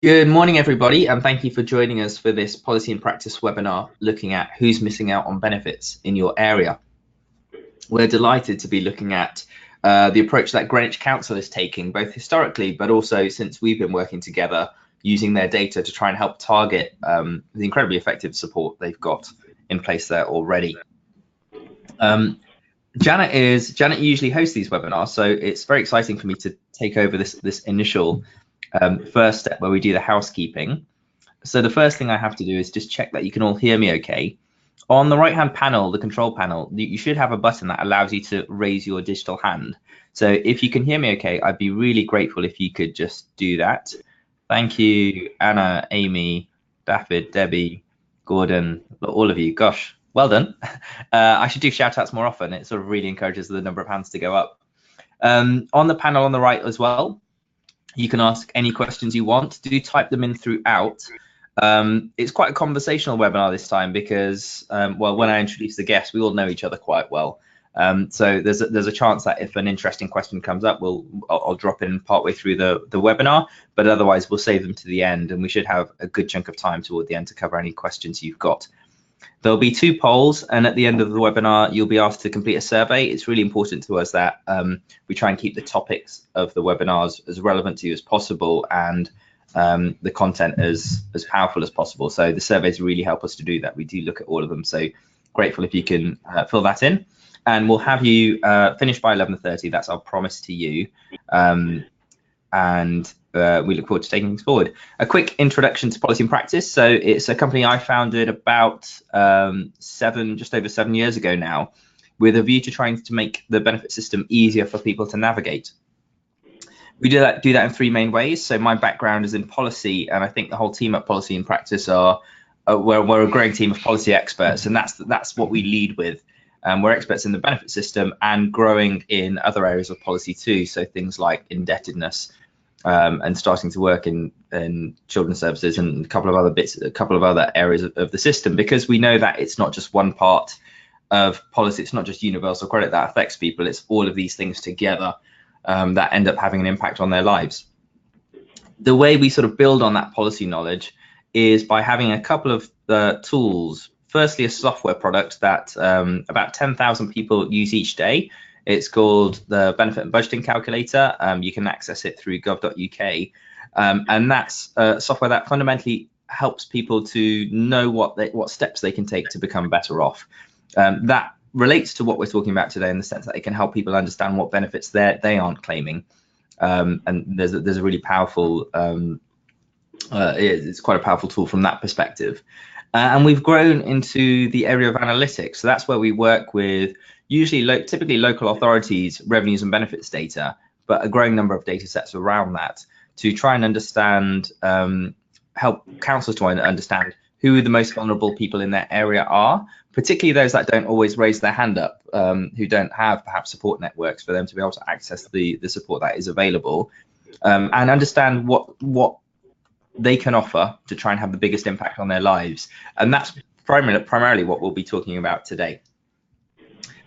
Good morning, everybody, and thank you for joining us for this Policy and Practice webinar looking at who's missing out on benefits in your area. We're delighted to be looking at the approach that Greenwich Council is taking, both historically, but also since we've been working together using their data to try and help target the incredibly effective support they've got in place there already. Janet usually hosts these webinars, so it's very exciting for me to take over this initial first step where we do the housekeeping. So the first thing I have to do is just check that you can all hear me okay. On the right hand panel, the control panel, you should have a button that allows you to raise your digital hand. So if you can hear me okay, I'd be really grateful if you could just do that. Thank you, Anna, Amy, David, Debbie, Gordon, all of you. Gosh, well done. I should do shout outs more often. It sort of really encourages the number of hands to go up. On the panel on the right as well, you can ask any questions you want. Do type them in throughout. It's quite a conversational webinar this time because, well, when I introduce the guests, we all know each other quite well. So there's a chance that if an interesting question comes up, I'll drop in partway through the webinar, but otherwise we'll save them to the end, and we should have a good chunk of time toward the end to cover any questions you've got. There'll be 2 polls, and at the end of the webinar, you'll be asked to complete a survey. It's really important to us that we try and keep the topics of the webinars as relevant to you as possible and the content as powerful as possible. So the surveys really help us to do that. We do look at all of them. So grateful if you can fill that in. And we'll have you finished by 11:30. That's our promise to you. We look forward to taking things forward. A quick introduction to Policy and Practice. So it's a company I founded about just over 7 years ago now, with a view to trying to make the benefit system easier for people to navigate. We do that in 3 main ways. So my background is in policy, and I think the whole team at Policy and Practice we're a growing team of policy experts, and that's what we lead with. We're experts in the benefit system and growing in other areas of policy too. So things like indebtedness, and starting to work in children's services and a couple of other areas of the system, because we know that it's not just one part of policy. It's not just universal credit that affects people. It's all of these things together that end up having an impact on their lives. The way we sort of build on that policy knowledge is by having a couple of tools. Firstly, a software product that about 10,000 people use each day. It's called the Benefit and Budgeting Calculator. You can access it through gov.uk. And that's software that fundamentally helps people to know what steps they can take to become better off. That relates to what we're talking about today in the sense that it can help people understand what benefits they aren't claiming. And there's a really powerful, it's quite a powerful tool from that perspective. And we've grown into the area of analytics. So that's where we work with typically local authorities, revenues and benefits data, but a growing number of data sets around that to try and understand, help councils to understand who the most vulnerable people in their area are, particularly those that don't always raise their hand up, who don't have perhaps support networks for them to be able to access the support that is available, and understand what they can offer to try and have the biggest impact on their lives. And that's primarily what we'll be talking about today.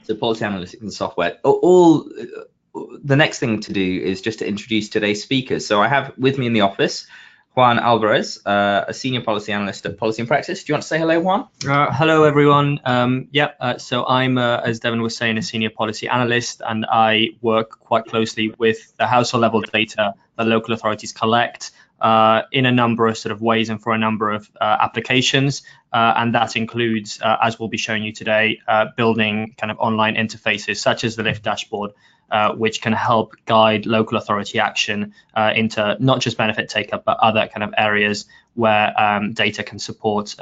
So policy analytics and software. The next thing to do is just to introduce today's speakers. So I have with me in the office Juan Alvarez, a senior policy analyst at Policy and Practice. Do you want to say hello, Juan? Hello, everyone. So I'm, as Devon was saying, a senior policy analyst, and I work quite closely with the household level data that local authorities collect in a number of sort of ways and for a number of applications. And that includes, as we'll be showing you today, building kind of online interfaces such as the LIFT dashboard, which can help guide local authority action into not just benefit take-up, but other kind of areas where data can support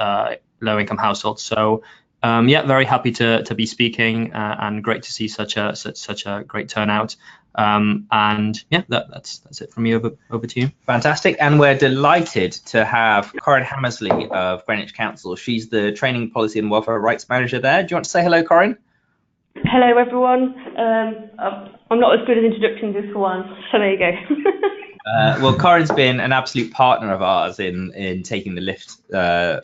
low-income households. So very happy to be speaking, and great to see such a great turnout. That's it from me. Over to you. Fantastic. And we're delighted to have Corin Hammersley of Greenwich Council. She's the Training, Policy and Welfare Rights Manager there. Do you want to say hello, Corin? Hello, everyone. I'm not as good at introductions as Juan, so there you go. Well, Corin's been an absolute partner of ours in taking the LIFT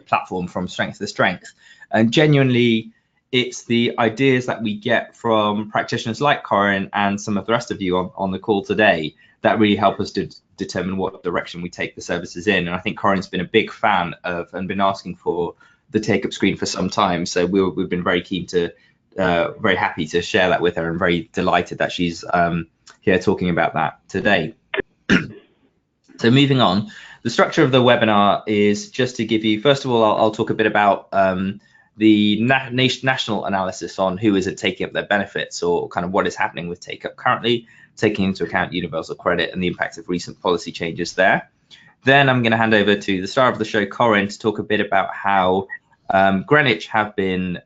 platform from strength to strength. And genuinely, it's the ideas that we get from practitioners like Corin and some of the rest of you on the call today that really help us to determine what direction we take the services in. And I think Corin's been a big fan of and been asking for the take-up screen for some time. So we've been very keen to, very happy to share that with her, and very delighted that she's here talking about that today. So moving on, the structure of the webinar is just to give you, first of all, I'll talk a bit about the national analysis on who is taking up their benefits, or kind of what is happening with take-up currently, taking into account universal credit and the impact of recent policy changes there. Then I'm going to hand over to the star of the show, Corin, to talk a bit about how Greenwich have been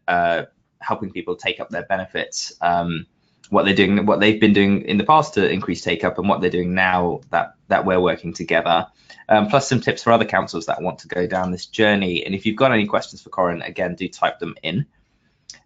helping people take up their benefits, what they're doing, what they've been doing in the past to increase take-up, and what they're doing now that we're working together. Plus some tips for other councils that want to go down this journey. And if you've got any questions for Corin, again, do type them in.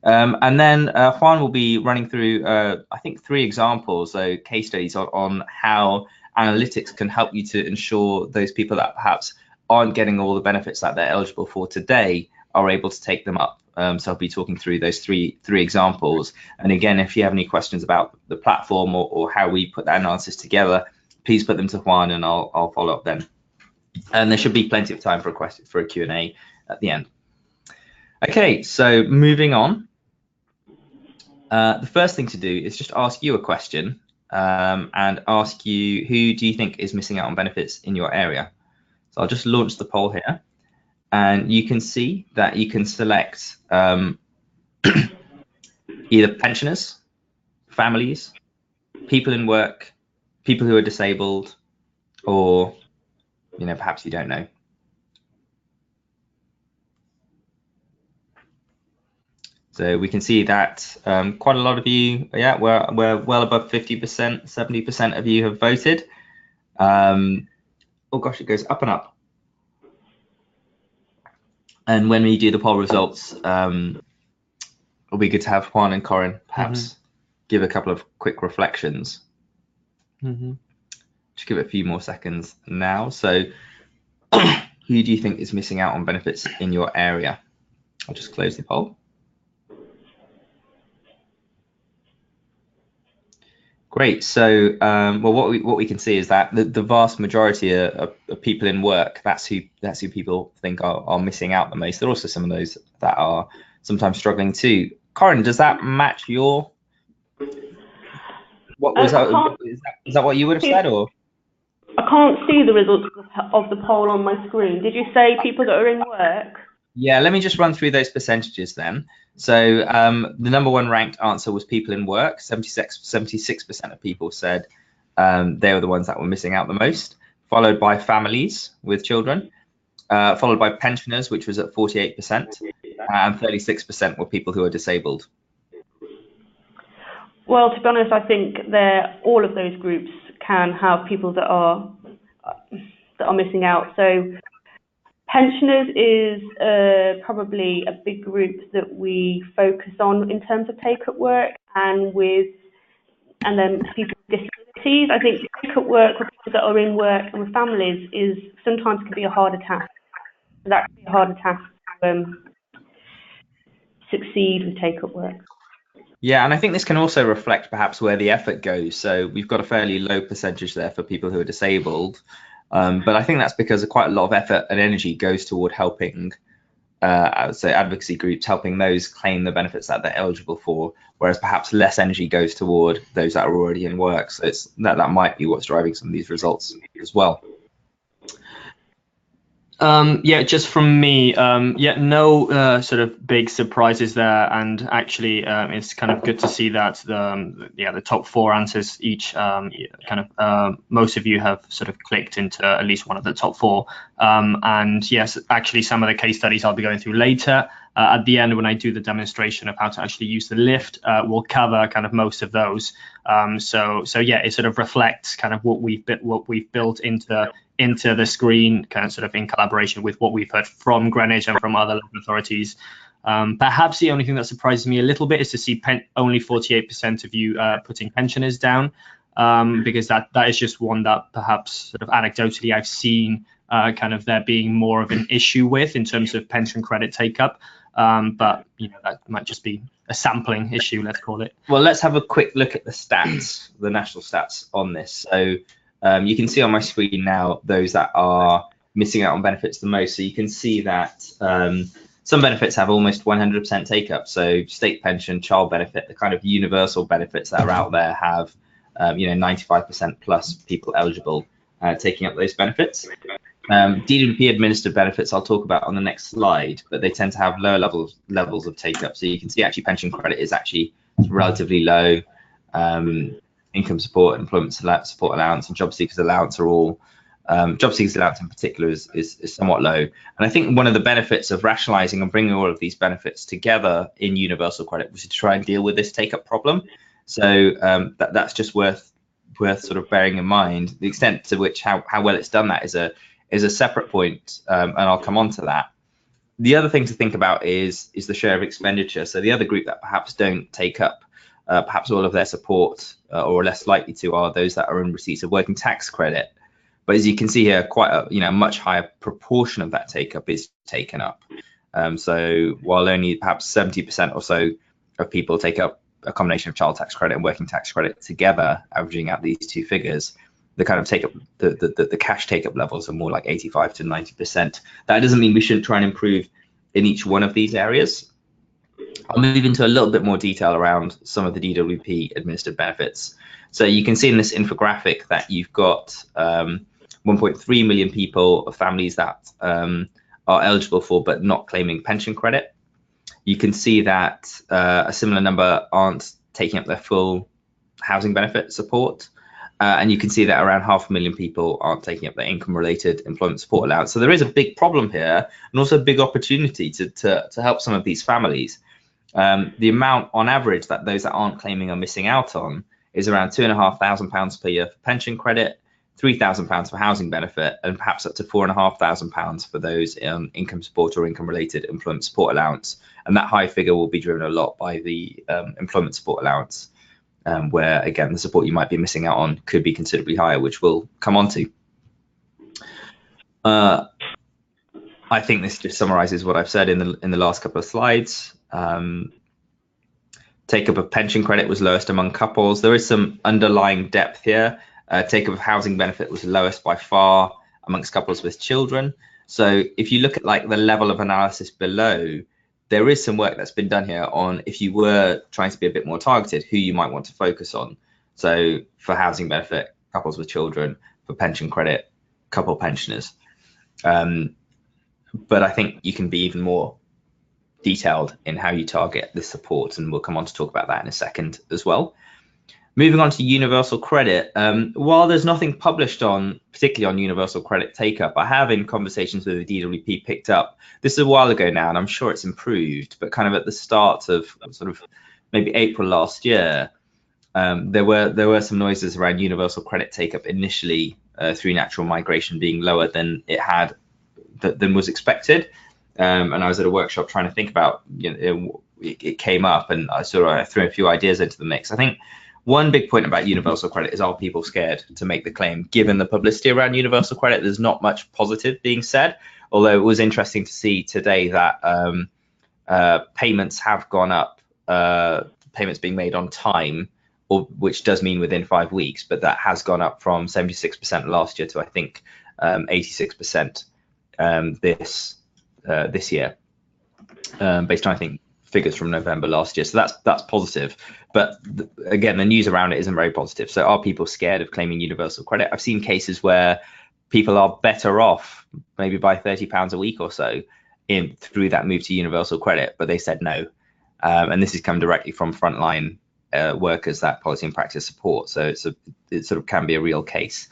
And then Juan will be running through, I think, 3 examples, so case studies on how analytics can help you to ensure those people that perhaps aren't getting all the benefits that they're eligible for today are able to take them up. So I'll be talking through those three examples. And again, if you have any questions about the platform or how we put that analysis together, please put them to Juan and I'll follow up then. And there should be plenty of time for a Q&A at the end. Okay, so moving on. The first thing to do is just ask you a question and ask you, who do you think is missing out on benefits in your area? So I'll just launch the poll here, and you can see that you can select either pensioners, families, people in work, people who are disabled, or perhaps you don't know. So we can see that quite a lot of you, we're well above 50%, 70% of you have voted. Oh gosh, it goes up and up. And when we do the poll results, it'll be good to have Juan and Corin perhaps give a couple of quick reflections. Just give it a few more seconds now. So who do you think is missing out on benefits in your area? I'll just close the poll. Great. So, well, what we can see is that the vast majority of people in work, that's who people think are missing out the most. There are also some of those that are sometimes struggling too. Corin, does that match your? What was that? Is that what you would have said, or? I can't see the results of the poll on my screen. Did you say people that are in work? Yeah, let me just run through those percentages then. So the number 1 ranked answer was people in work. 76% of people said they were the ones that were missing out the most, followed by families with children, followed by pensioners, which was at 48%, and 36% were people who are disabled. Well, to be honest, I think all of those groups can have people that are missing out. So pensioners is probably a big group that we focus on in terms of take-up work, and then people with disabilities. I think take-up work with people that are in work and with families is sometimes can be a harder task. That can be a harder task to succeed with take-up work. Yeah, and I think this can also reflect perhaps where the effort goes. So we've got a fairly low percentage there for people who are disabled. But I think that's because quite a lot of effort and energy goes toward helping, I would say, advocacy groups, helping those claim the benefits that they're eligible for, whereas perhaps less energy goes toward those that are already in work. So that might be what's driving some of these results as well. Yeah, just from me, no sort of big surprises there, and actually it's kind of good to see that the top 4 answers each most of you have sort of clicked into at least one of the top 4, and yes, actually some of the case studies I'll be going through later at the end when I do the demonstration of how to actually use the lift. We'll cover kind of most of those, so yeah, it sort of reflects kind of what we've built into the screen, kind of sort of in collaboration with what we've heard from Greenwich and from other local authorities. Perhaps the only thing that surprises me a little bit is to see only 48% of you putting pensioners down, because that is just one that perhaps sort of anecdotally I've seen kind of there being more of an issue with in terms of pension credit take up. But that might just be a sampling issue, let's call it. Well, let's have a quick look at the stats, the national stats on this. So You can see on my screen now those that are missing out on benefits the most. So you can see that some benefits have almost 100% take up. So state pension, child benefit, the kind of universal benefits that are out there have 95% plus people eligible taking up those benefits. DWP administered benefits I'll talk about on the next slide, but they tend to have lower levels of take up. So you can see actually pension credit is actually relatively low. Income support, employment support allowance, and job seekers allowance are all job seekers allowance in particular is somewhat low. And I think one of the benefits of rationalizing and bringing all of these benefits together in universal credit was to try and deal with this take up problem. So that's just worth sort of bearing in mind. The extent to which how well it's done that is a separate point, and I'll come on to that. The other thing to think about is the share of expenditure. So the other group that perhaps don't take up perhaps all of their support or less likely to are those that are in receipts of working tax credit. But as you can see here, quite a much higher proportion of that take up is taken up. So while only perhaps 70% or so of people take up a combination of child tax credit and working tax credit together, averaging out these two figures, the kind of take up the cash take up levels are more like 85 to 90%. That doesn't mean we shouldn't try and improve in each one of these areas. I'll move into a little bit more detail around some of the DWP administered benefits. So you can see in this infographic that you've got 1.3 million people of families that are eligible for but not claiming pension credit. You can see that a similar number aren't taking up their full housing benefit support. And you can see that around 500,000 people aren't taking up their income-related employment support allowance. So there is a big problem here, and also a big opportunity to help some of these families. The amount on average that those that aren't claiming are missing out on is around £2,500 per year for pension credit, £3,000 for housing benefit, and perhaps up to £4,500 for those income support or income-related employment support allowance. And that high figure will be driven a lot by the employment support allowance, where again the support you might be missing out on could be considerably higher, which we'll come on to. I think this just summarizes what I've said in the last couple of slides. Take up of pension credit was lowest among couples. There is some underlying depth here. Take up of housing benefit was lowest by far amongst couples with children. So if you look at like the level of analysis below, there is some work that's been done here on if you were trying to be a bit more targeted, who you might want to focus on. So for housing benefit, couples with children; for pension credit, couple pensioners. But I think you can be even more detailed in how you target this support, and we'll come on to talk about that in a second as well. Moving on to universal credit, while there's nothing published particularly on universal credit take-up, I have in conversations with the DWP picked up, this is a while ago now, and I'm sure it's improved, but kind of at the start of sort of maybe April last year, there were some noises around universal credit take-up initially through natural migration being lower than than was expected. And I was at a workshop trying to think about, it came up, and I threw a few ideas into the mix. I think one big point about universal credit is, are people scared to make the claim? Given the publicity around universal credit, there's not much positive being said, although it was interesting to see today that payments have gone up, payments being made on time, which does mean within 5 weeks, but that has gone up from 76% last year to I think 86% this year, based on I think figures from November last year. So that's positive, but again, the news around it isn't very positive. So are people scared of claiming universal credit? I've seen cases where people are better off maybe by £30 a week or so through that move to universal credit, but they said no. And this has come directly from frontline workers that policy and practice support. So it sort of can be a real case.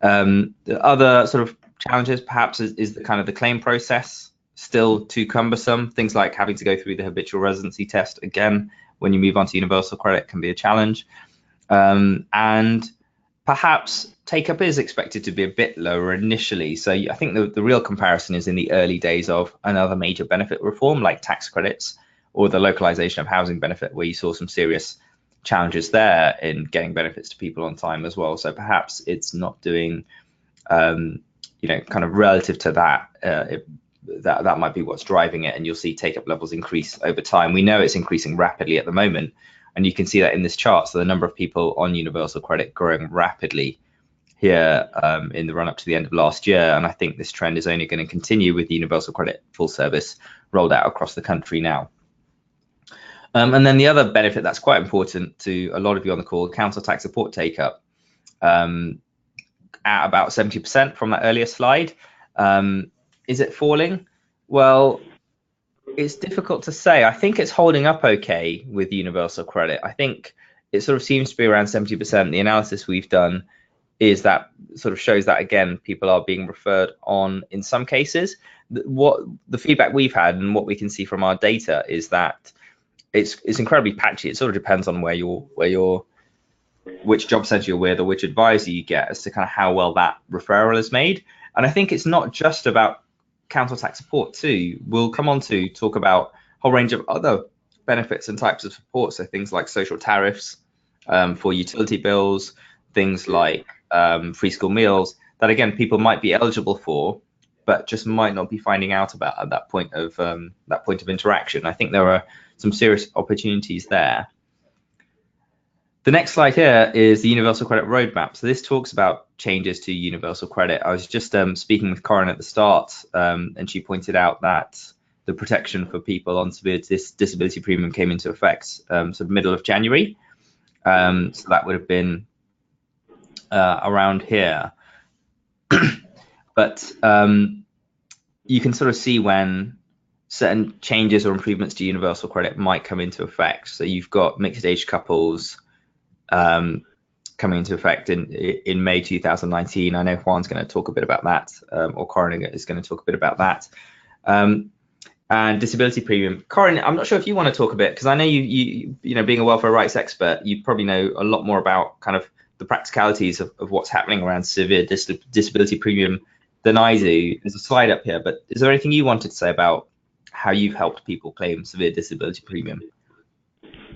The other sort of challenges perhaps is the kind of the claim process still too cumbersome. Things like having to go through the habitual residency test again when you move on to universal credit can be a challenge. And perhaps take-up is expected to be a bit lower initially. So I think the real comparison is in the early days of another major benefit reform like tax credits or the localization of housing benefit, where you saw some serious challenges there in getting benefits to people on time as well. So perhaps it's not doing, kind of relative to that, that might be what's driving it, and you'll see take-up levels increase over time. We know it's increasing rapidly at the moment, and you can see that in this chart. So the number of people on universal credit growing rapidly here in the run up to the end of last year, and I think this trend is only going to continue with the universal credit full service rolled out across the country now. And then the other benefit that's quite important to a lot of you on the call, council tax support take up at about 70% from that earlier slide. Is it falling? Well, it's difficult to say. I think it's holding up okay with universal credit. I think it sort of seems to be around 70%. The analysis we've done is that sort of shows that, again, people are being referred on in some cases. What the feedback we've had and what we can see from our data is that it's incredibly patchy. It sort of depends on which job centre you're with or which advisor you get as to kind of how well that referral is made. And I think it's not just about council tax support too. We'll come on to talk about a whole range of other benefits and types of support. So things like social tariffs for utility bills, things like free school meals that, again, people might be eligible for, but just might not be finding out about at that point of interaction. I think there are some serious opportunities there. The next slide here is the Universal Credit Roadmap. So this talks about changes to universal credit. I was just speaking with Corin at the start, and she pointed out that the protection for people on severe disability premium came into effect sort of middle of January. So that would have been around here. But you can sort of see when certain changes or improvements to universal credit might come into effect. So you've got mixed age couples coming into effect in May 2019. I know Juan's going to talk a bit about that, or Corin is going to talk a bit about that. And disability premium. Corin, I'm not sure if you want to talk a bit, because I know you know, being a welfare rights expert, you probably know a lot more about kind of the practicalities of what's happening around severe disability premium than I do. There's a slide up here, but is there anything you wanted to say about how you've helped people claim severe disability premium?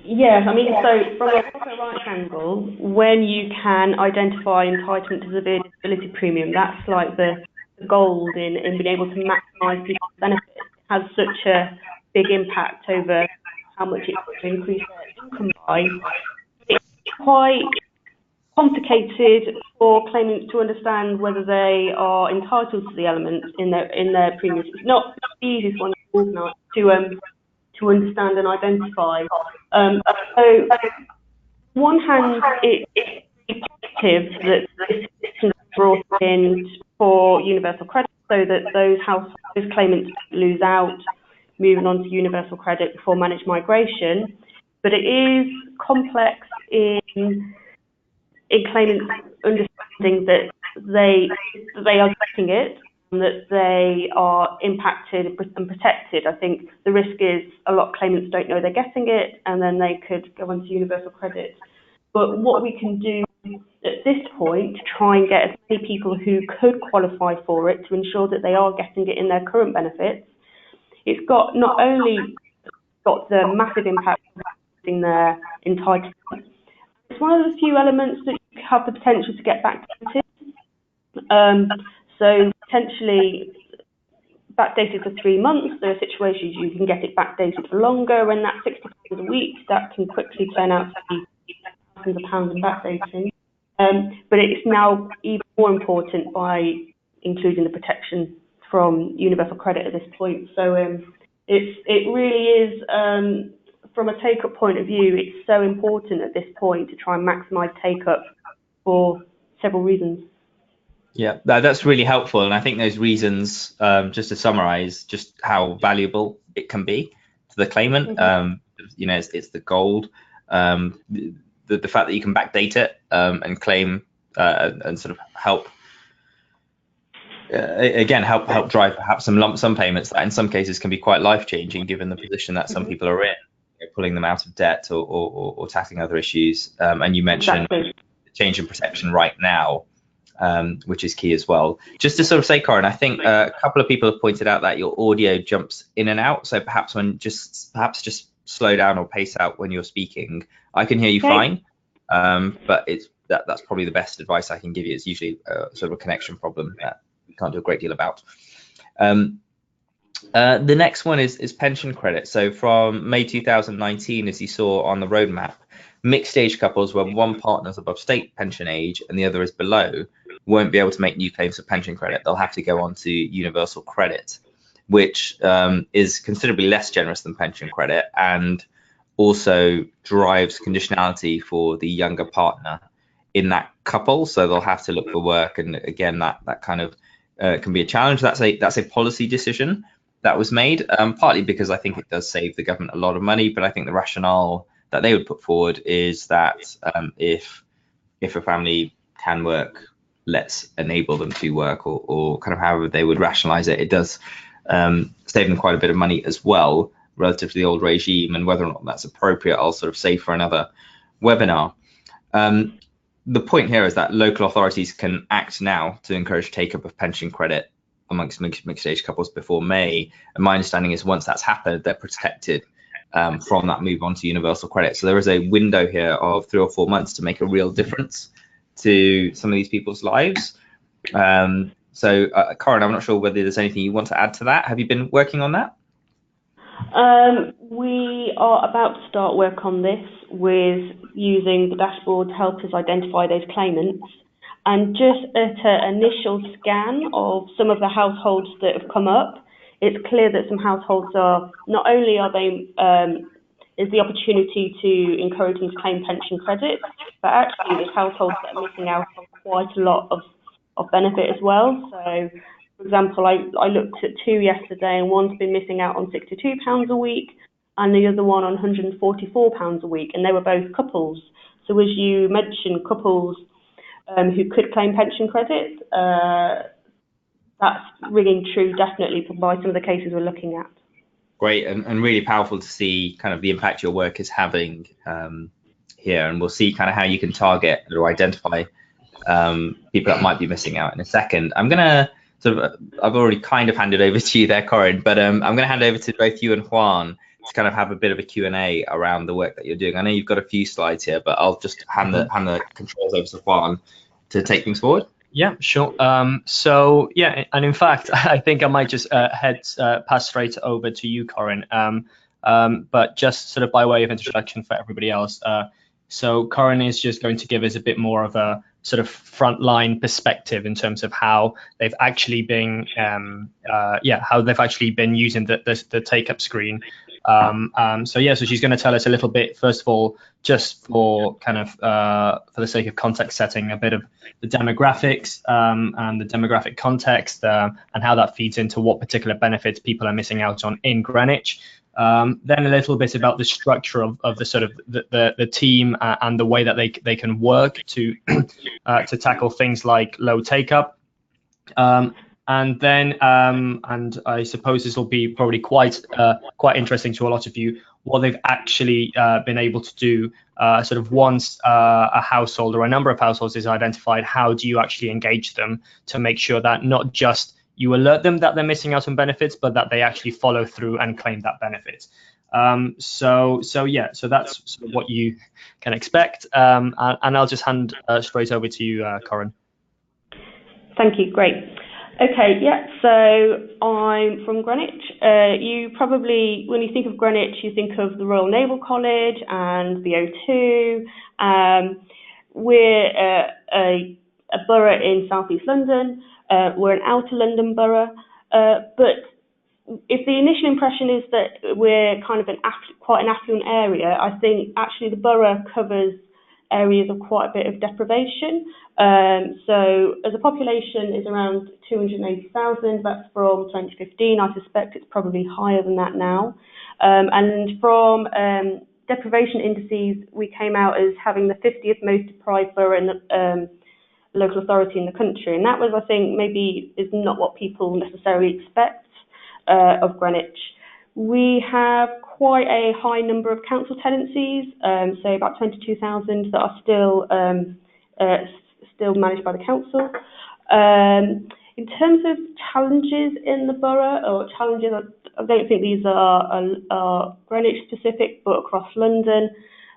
Yeah, I mean, so from a welfare rights angle, when you can identify entitlement to severe disability premium, that's like the gold in being able to maximise people's benefits. It has such a big impact over how much it's going to increase their income by. It's quite complicated for claimants to understand whether they are entitled to the elements in their premiums. It's not the easiest one to understand and identify. So, on one hand, it's positive that this system is brought in for universal credit, so that those claimants lose out, moving on to universal credit before managed migration. But it is complex in claimants understanding that they are getting it, and that they are impacted and protected. I think the risk is a lot of claimants don't know they're getting it, and then they could go on to universal credit. But what we can do at this point to try and get as many people who could qualify for it, to ensure that they are getting it in their current benefits, it's got not only got the massive impact of having their entitlement, it's one of the few elements that you have the potential to get backdated. So potentially backdated for 3 months. There are situations you can get it backdated for longer, and that £60 a week, that can quickly turn out to be thousands of pounds in backdating. But it's now even more important by including the protection from universal credit at this point. So it really is, from a take-up point of view, it's so important at this point to try and maximise take-up for several reasons. Yeah, that's really helpful. And I think those reasons, just to summarize, just how valuable it can be to the claimant. You know, it's the gold, the fact that you can backdate it and claim and sort of help, again, help drive perhaps some lump sum payments that in some cases can be quite life-changing, given the position that some people are in, you know, pulling them out of debt or tackling other issues. And you mentioned the change in protection right now, which is key as well. Just to sort of say, Corin, I think a couple of people have pointed out that your audio jumps in and out. So perhaps just slow down or pace out when you're speaking. I can hear you fine, but that's probably the best advice I can give you. It's usually sort of a connection problem that we can't do a great deal about. The next one is pension credit. So from May 2019, as you saw on the roadmap, mixed age couples where one partner's above state pension age and the other is below won't be able to make new claims for pension credit. They'll have to go on to universal credit, which is considerably less generous than pension credit and also drives conditionality for the younger partner in that couple. So they'll have to look for work, and again, that kind of can be a challenge. That's a policy decision that was made, partly because I think it does save the government a lot of money, but I think the rationale that they would put forward is that if a family can work, let's enable them to work, or kind of however they would rationalize it. It does save them quite a bit of money as well relative to the old regime, and whether or not that's appropriate, I'll sort of save for another webinar. The point here is that local authorities can act now to encourage take-up of pension credit amongst mixed-age couples before May. And my understanding is once that's happened, they're protected from that move on to universal credit. So there is a window here of 3 or 4 months to make a real difference to some of these people's lives. So, Corin, I'm not sure whether there's anything you want to add to that. Have you been working on that? We are about to start work on this with using the dashboard to help us identify those claimants. And just at an initial scan of some of the households that have come up, it's clear that some households are, not only are they, is the opportunity to encourage them to claim pension credit, but actually there's households that are missing out on quite a lot of benefit as well. So, for example, I looked at 2 yesterday, and one's been missing out on £62 a week, and the other one on £144 a week, and they were both couples. So as you mentioned, couples who could claim pension credit, that's ringing true definitely by some of the cases we're looking at. Great, and really powerful to see kind of the impact your work is having here, and we'll see kind of how you can target or identify people that might be missing out in a second. I'm gonna I've already kind of handed over to you there, Corin, but I'm gonna hand over to both you and Juan to kind of have a bit of a Q&A around the work that you're doing. I know you've got a few slides here, but I'll just hand the controls over to Juan to take things forward. Yeah, sure. So yeah, and in fact, I think I might just pass straight over to you, Corin. But just sort of by way of introduction for everybody else. So Corin is just going to give us a bit more of a sort of frontline perspective in terms of how they've actually been, how they've actually been using the take-up screen. So she's going to tell us a little bit, first of all, just for kind of for the sake of context setting, a bit of the demographics and the demographic context and how that feeds into what particular benefits people are missing out on in Greenwich. Then a little bit about the structure of the sort of the team and the way that they can work to tackle things like low take-up. And then, and I suppose this will be probably quite interesting to a lot of you, what they've actually been able to do sort of once a household or a number of households is identified. How do you actually engage them to make sure that not just you alert them that they're missing out on benefits, but that they actually follow through and claim that benefit. So that's sort of what you can expect. And I'll just hand straight over to you, Corin. Thank you. Great. Okay, yeah, so I'm from Greenwich. You probably, when you think of Greenwich, you think of the Royal Naval College and the O2. We're a borough in South East London. We're an outer London borough. But if the initial impression is that we're kind of quite an affluent area, I think actually the borough covers areas of quite a bit of deprivation. So as a population is around 280,000, that's from 2015. I suspect it's probably higher than that now. And from deprivation indices, we came out as having the 50th most deprived borough in the local authority in the country. And that was, I think, maybe is not what people necessarily expect of Greenwich. We have quite a high number of council tenancies, so about 22,000 that are still managed by the council. In terms of challenges in the borough, or challenges, I don't think these are Greenwich specific, but across London,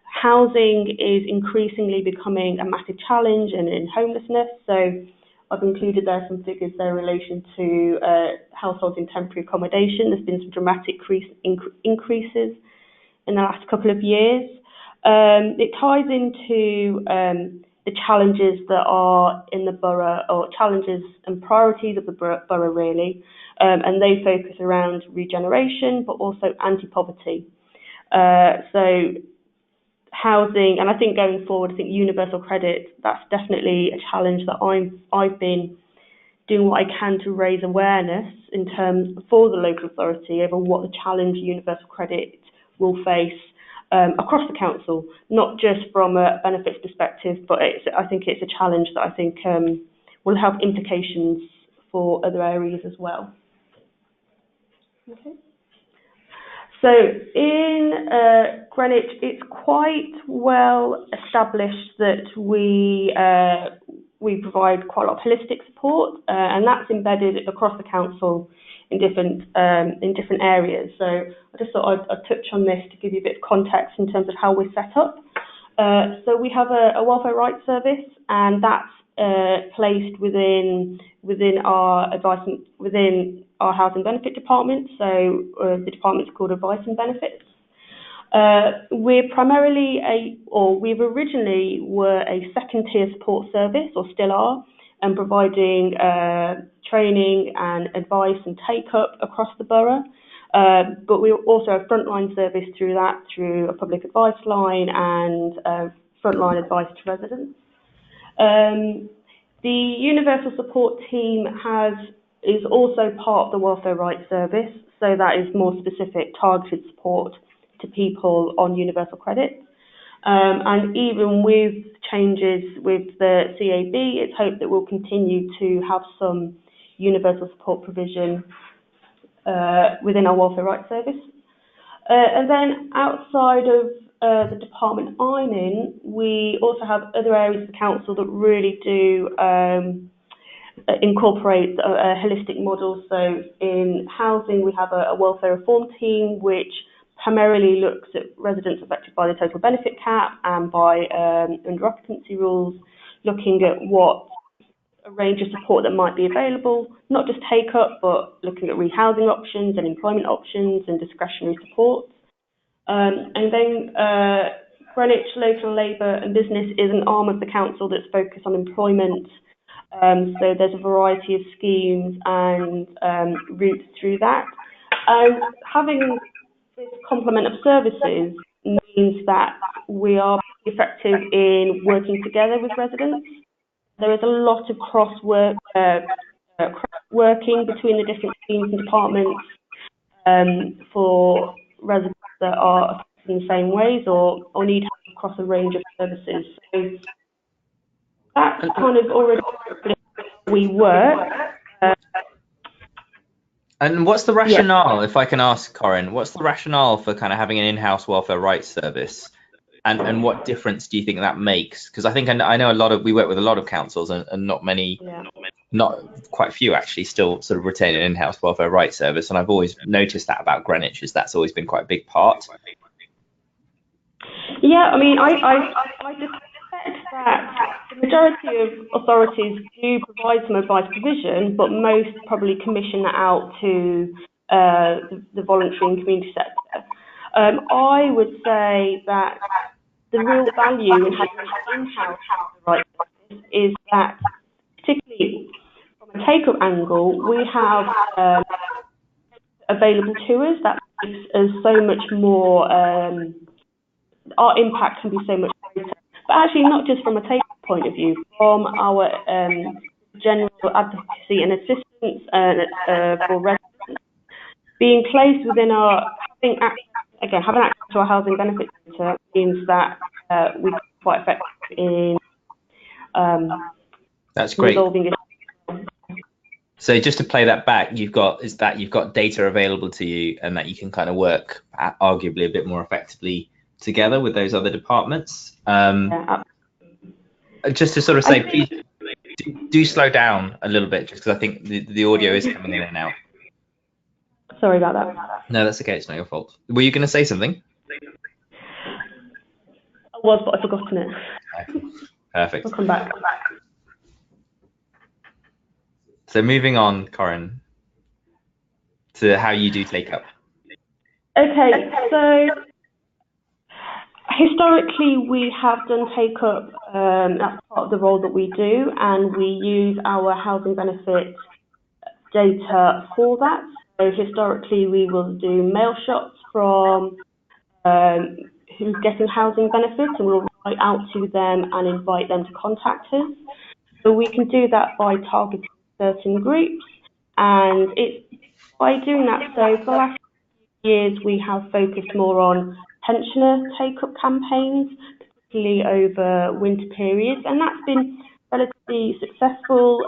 housing is increasingly becoming a massive challenge, and in homelessness. So I've included there some figures there in relation to households in temporary accommodation. There's been some dramatic increases in the last couple of years. It ties into the challenges that are in the borough, or challenges and priorities of the borough really, and they focus around regeneration but also anti-poverty. So housing, and I think going forward, I think universal credit, that's definitely a challenge that I've been doing what I can to raise awareness in terms for the local authority over what the challenge universal credit will face across the council, not just from a benefits perspective, but I think it's a challenge that I think will have implications for other areas as well. Okay. So in Greenwich, it's quite well established that we provide quite a lot of holistic support, and that's embedded across the council in different areas. So I just thought I'd touch on this to give you a bit of context in terms of how we're set up. So we have a welfare rights service, and that's placed within our housing benefit department. So the department's called Advice and Benefits. We're primarily we've originally were a second tier support service, or still are, and providing training and advice and take up across the borough. But we also have frontline service through a public advice line and frontline advice to residents. The Universal Support Team is also part of the Welfare Rights Service, so that is more specific, targeted support to people on universal credit. And even with changes with the CAB, it's hoped that we'll continue to have some universal support provision within our Welfare Rights Service. And then outside of the department I'm in, we also have other areas of the council that really do incorporate a holistic model. So in housing, we have a welfare reform team which primarily looks at residents affected by the total benefit cap and by under occupancy rules, looking at what a range of support that might be available, not just take up, but looking at rehousing options and employment options and discretionary support. And then Greenwich Local Labour and Business is an arm of the council that's focused on employment. So there's a variety of schemes and routes through that. And having this complement of services means that we are effective in working together with residents. There is a lot of working between the different teams and departments for residents that are affected in the same ways or need help across a range of services. So that's kind of already we work. And what's the rationale, if I can ask, Corin, what's the rationale for kind of having an in-house welfare rights service? And what difference do you think that makes? Because I think I know we work with a lot of councils and not many, not quite a few actually, still sort of retain an in-house welfare rights service. And I've always noticed that about Greenwich, is that's always been quite a big part. Yeah, I mean, I suspect that the majority of authorities do provide some advice provision, but most probably commission that out to the voluntary and community sector. I would say that the real value in having an in-house rights service is that, particularly from a take-up angle, we have available to us that makes us so much more, our impact can be so much greater. But actually not just from a take-up point of view, from our general advocacy and assistance for residents, being placed within having access to our housing benefit centre means that we can be quite effective in that's great. Resolving issues. So just to play that back, you've got data available to you, and that you can kind of work arguably a bit more effectively together with those other departments. Just to sort of say, please do slow down a little bit, just because I think the audio is coming in and out. Sorry about that. No, that's okay. It's not your fault. Were you going to say something? I was, but I've forgotten it. Okay. Perfect. I'll come back. So moving on, Corin, to how you do take up. Okay, so Historically, we have done take-up, that's part of the role that we do, and we use our housing benefit data for that. So historically, we will do mail shots from who's getting housing benefits, and we'll write out to them and invite them to contact us. So we can do that by targeting certain groups, and it's by doing that. So for the last years, we have focused more on pensioner take-up campaigns, particularly over winter periods, and that's been relatively successful.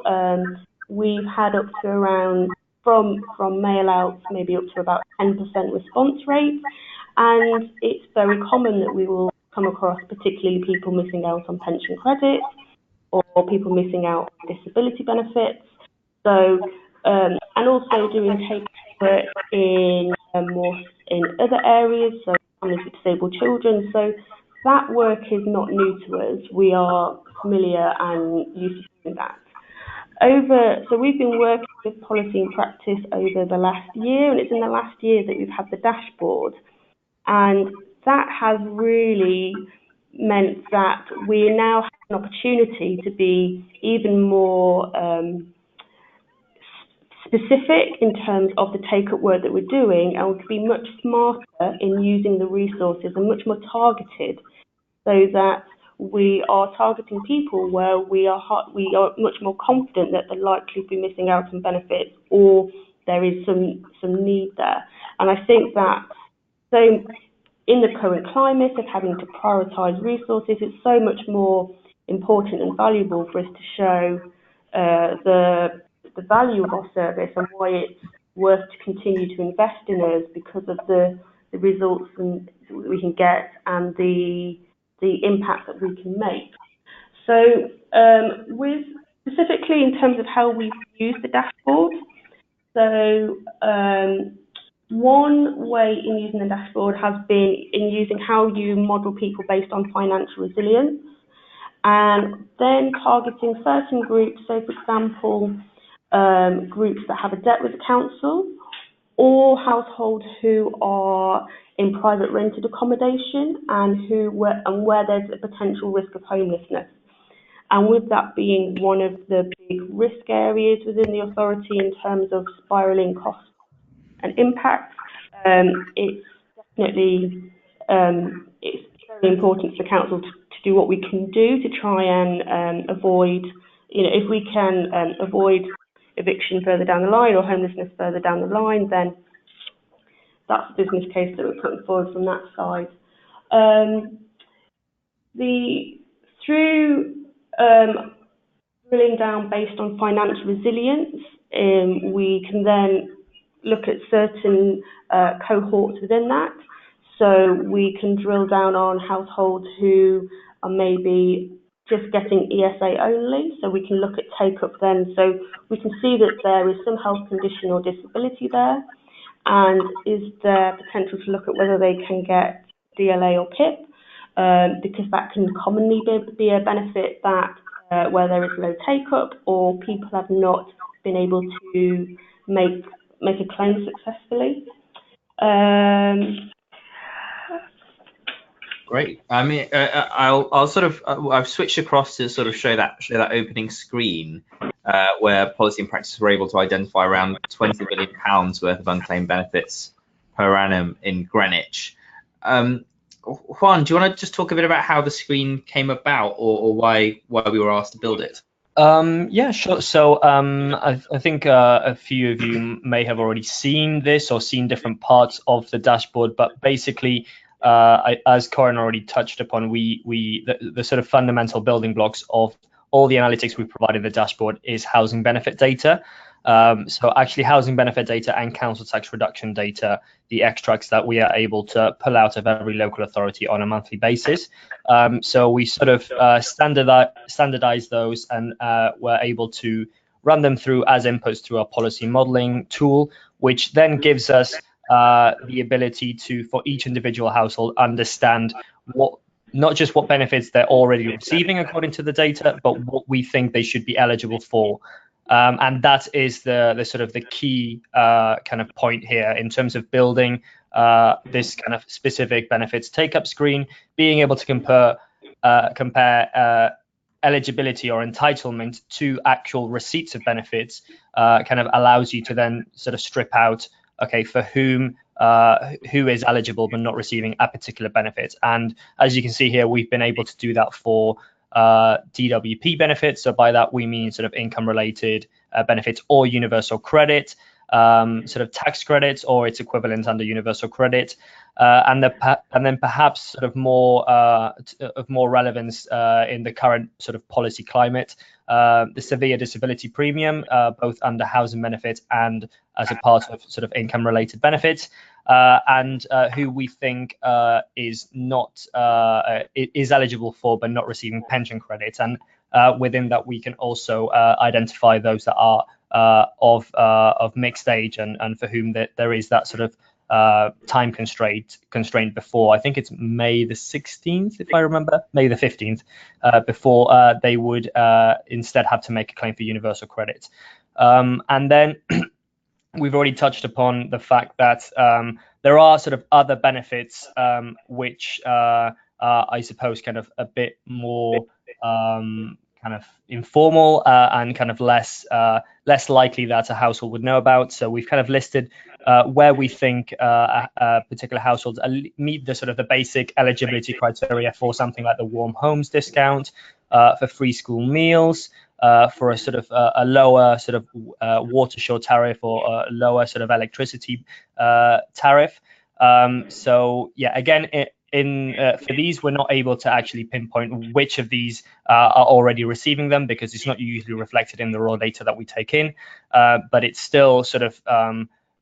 We've had up to around, from mail outs, maybe up to about 10% response rate, and it's very common that we will come across particularly people missing out on pension credit or people missing out on disability benefits. So, and also doing take work in more in other areas, so families with disabled children. So that work is not new to us. We are familiar and used to doing that. So we've been working with policy and practice over the last year, and it's in the last year that we've had the dashboard. And that has really meant that we now have an opportunity to be even more specific in terms of the take-up work that we're doing, and we can be much smarter in using the resources and much more targeted, so that we are targeting people where we are much more confident that they're likely to be missing out on benefits, or there is some need there. And I think that, so in the current climate of having to prioritise resources, it's so much more important and valuable for us to show the value of our service and why it's worth to continue to invest in us, because of the results that we can get and the impact that we can make. So with specifically in terms of how we use the dashboard, so one way in using the dashboard has been in using how you model people based on financial resilience, and then targeting certain groups. So for example, groups that have a debt with the council, or households who are in private rented accommodation and where there's a potential risk of homelessness. And with that being one of the big risk areas within the authority in terms of spiralling costs and impacts, it's definitely it's very important for the council to do what we can do to try and avoid, if we can avoid eviction further down the line or homelessness further down the line, then that's the business case that we're putting forward from that side. Through drilling down based on financial resilience, we can then look at certain cohorts within that. So we can drill down on households who are maybe just getting ESA only, so we can look at take-up then. So we can see that there is some health condition or disability there, and is there potential to look at whether they can get DLA or PIP, because that can commonly be a benefit that where there is low take-up or people have not been able to make a claim successfully. Great. I mean, I'll sort of I've switched across to sort of show that opening screen where policy and practice were able to identify around £20 billion worth of unclaimed benefits per annum in Greenwich. Juan, do you want to just talk a bit about how the screen came about, or why we were asked to build it? Yeah, sure. So I think a few of you may have already seen this or seen different parts of the dashboard, but basically, as Corin already touched upon, the sort of fundamental building blocks of all the analytics we provide in the dashboard is housing benefit data. So actually housing benefit data and council tax reduction data, the extracts that we are able to pull out of every local authority on a monthly basis. So we sort of standardize those, and we're able to run them through as inputs through our policy modeling tool, which then gives us the ability to, for each individual household, understand not just what benefits they're already receiving according to the data, but what we think they should be eligible for. And that is the sort of the key kind of point here in terms of building this kind of specific benefits take-up screen, being able to compare eligibility or entitlement to actual receipts of benefits kind of allows you to then sort of strip out, okay, for who is eligible but not receiving a particular benefit. And as you can see here, we've been able to do that for DWP benefits. So by that we mean sort of income related benefits or universal credit, sort of tax credits or its equivalent under universal credit, and then perhaps sort of more relevance in the current sort of policy climate, the severe disability premium, both under housing benefits and as a part of sort of income related benefits, and who we think is eligible for but not receiving pension credits. And within that we can also identify those that are of mixed age and for whom there is that sort of time constraint before, I think it's May the 16th, if I remember, May the 15th, before they would instead have to make a claim for universal credit. And then we've already touched upon the fact that there are sort of other benefits which are, I suppose, kind of a bit more kind of informal and kind of less likely that a household would know about. So we've kind of listed where we think particular households meet the sort of the basic eligibility criteria for something like the warm homes discount, for free school meals, for a sort of a lower sort of water short tariff or a lower sort of electricity tariff. So yeah, again, for these, we're not able to actually pinpoint which of these are already receiving them because it's not usually reflected in the raw data that we take in, but it's still sort of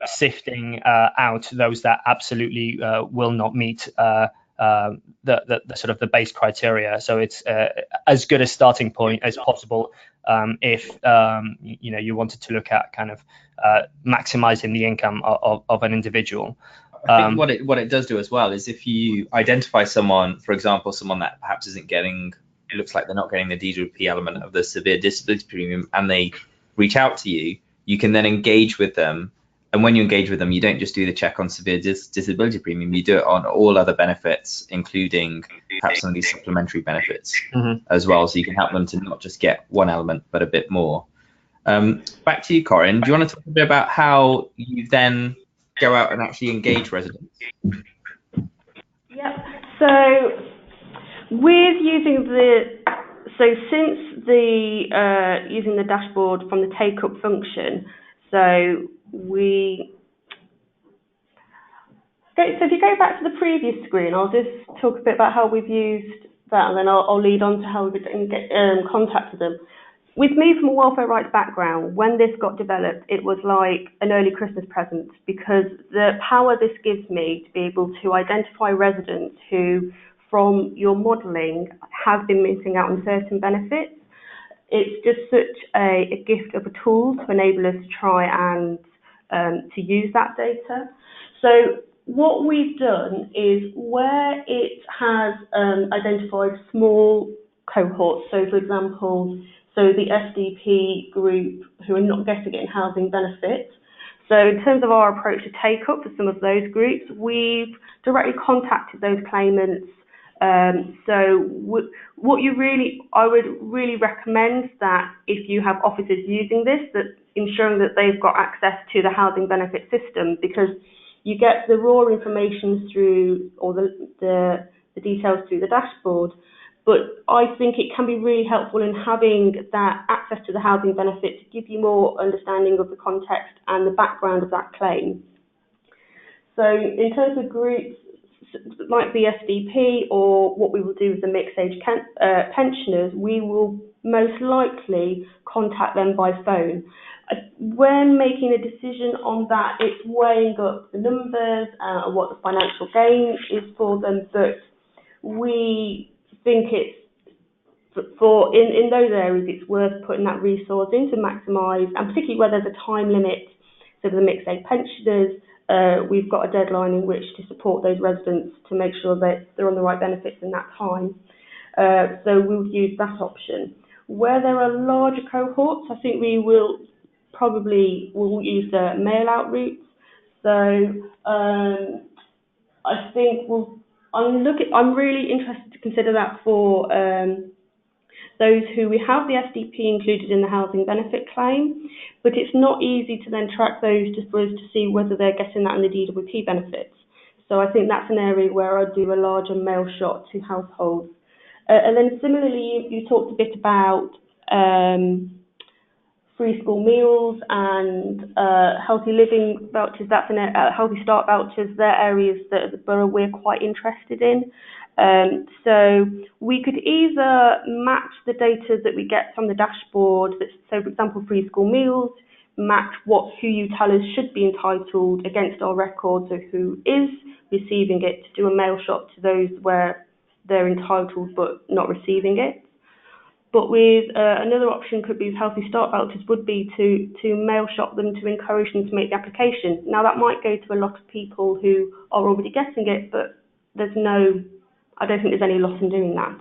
sifting out those that absolutely will not meet the sort of the base criteria. So it's as good a starting point as possible if you wanted to look at kind of maximizing the income of an individual. I think what it does do as well is if you identify someone, for example, someone that perhaps isn't getting, it looks like they're not getting the DWP element of the severe disability premium, and they reach out to you, you can then engage with them. And when you engage with them, you don't just do the check on severe disability premium, you do it on all other benefits, including perhaps some of these supplementary benefits as well. So you can help them to not just get one element, but a bit more. Back to you, Corin. Do you want to talk a bit about how you then go out and actually engage residents? Yep. So since using the dashboard from the take-up function, so if you go back to the previous screen, I'll just talk a bit about how we've used that, and then I'll lead on to how we've contacted them. With me from a welfare rights background, when this got developed, it was like an early Christmas present, because the power this gives me to be able to identify residents who, from your modelling, have been missing out on certain benefits. It's just such a gift of a tool to enable us to try and to use that data. So what we've done is where it has identified small cohorts, so for example, the SDP group who are not getting housing benefits. So in terms of our approach to take up for some of those groups, we've directly contacted those claimants. I would really recommend that if you have officers using this, that ensuring that they've got access to the housing benefit system, because you get the raw information through, or the details through the dashboard. But I think it can be really helpful in having that access to the housing benefit to give you more understanding of the context and the background of that claim. So in terms of groups like the SDP, or what we will do with the mixed age pensioners, we will most likely contact them by phone. When making a decision on that, it's weighing up the numbers and what the financial gain is for them, but we think it's in those areas it's worth putting that resource in to maximise, and particularly where there's a time limit. So for the mixed age pensioners, we've got a deadline in which to support those residents to make sure that they're on the right benefits in that time. So we'll use that option. Where there are larger cohorts, I think we'll use the mail out routes. So I think I'm really interested to consider that for those who we have the SDP included in the housing benefit claim, but it's not easy to then track those just for us to see whether they're getting that in the DWP benefits. So I think that's an area where I'd do a larger mail shot to households. And then similarly, you talked a bit about free school meals and healthy living vouchers. That's healthy start vouchers. They're areas that as a borough we're quite interested in. So we could either match the data that we get from the dashboard, so for example, free school meals, match who you tell us should be entitled against our records of who is receiving it, to do a mail shot to those where they're entitled but not receiving it. But with another option could be healthy start vouchers would be to mail shop them to encourage them to make the application. Now that might go to a lot of people who are already getting it, but I don't think there's any loss in doing that.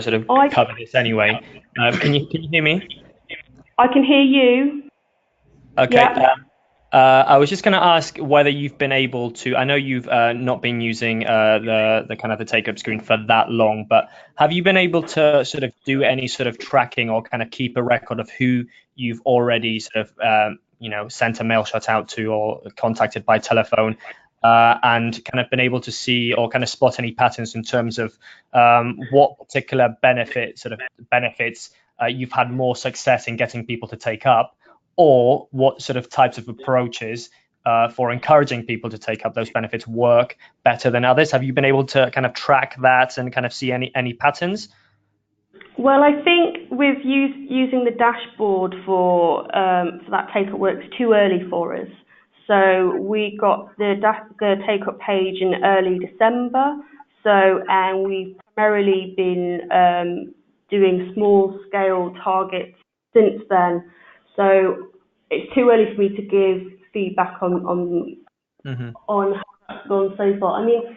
Sort of cover this anyway. Can you hear me? I can hear you. Okay. Yeah. I was just going to ask whether you've been able to. I know you've not been using the kind of the take-up screen for that long, but have you been able to sort of do any sort of tracking or kind of keep a record of who you've already sort of sent a mail shot out to or contacted by telephone, and kind of been able to see or kind of spot any patterns in terms of what particular benefits you've had more success in getting people to take up, or what sort of types of approaches for encouraging people to take up those benefits work better than others? Have you been able to kind of track that and kind of see any patterns? Well, I think with using the dashboard for that take-up work, it's too early for us. So we got the take-up page in early December. And we've primarily been doing small-scale targets since then. So it's too early for me to give feedback on how that's gone so far. I mean,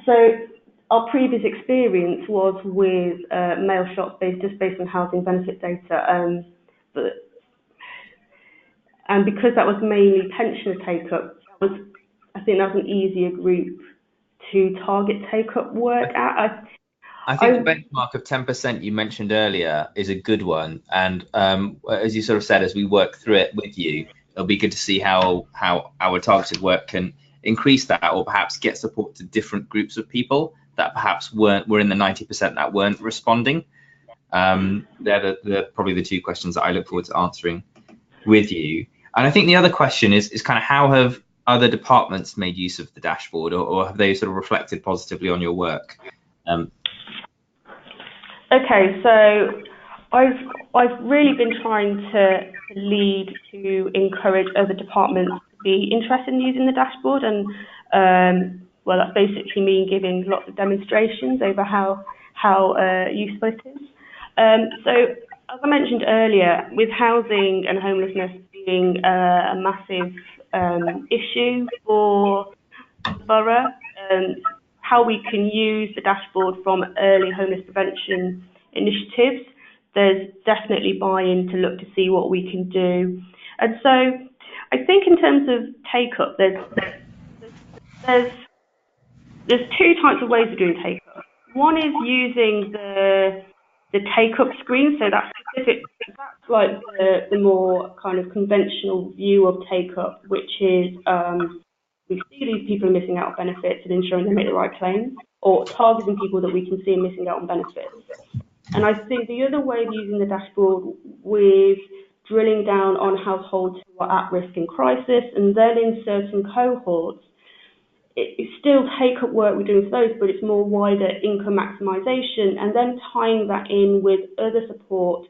so our previous experience was with mail shots based on housing benefit data, and because that was mainly pensioner take-up, I think that was an easier group to target take-up work at. I think the benchmark of 10% you mentioned earlier is a good one, and as you sort of said, as we work through it with you, it'll be good to see how our targeted work can increase that, or perhaps get support to different groups of people that perhaps were in the 90% that weren't responding. They're probably the two questions that I look forward to answering with you. And I think the other question is kind of how have other departments made use of the dashboard, or have they sort of reflected positively on your work? Okay, so I've really been trying to lead to encourage other departments to be interested in using the dashboard, and well, that's basically me giving lots of demonstrations over how useful it is. So as I mentioned earlier, with housing and homelessness being a massive issue for the borough, how we can use the dashboard from early homeless prevention initiatives, there's definitely buy-in to look to see what we can do. And so I think in terms of take-up, there's two types of ways of doing take-up. One is using the take-up screen, so that's like the more kind of conventional view of take-up, which is we see these people are missing out on benefits and ensuring they make the right claims, or targeting people that we can see missing out on benefits. And I think the other way of using the dashboard with drilling down on households who are at risk in crisis, and then in certain cohorts, it's still take-up work we're doing for those, but it's more wider income maximisation, and then tying that in with other support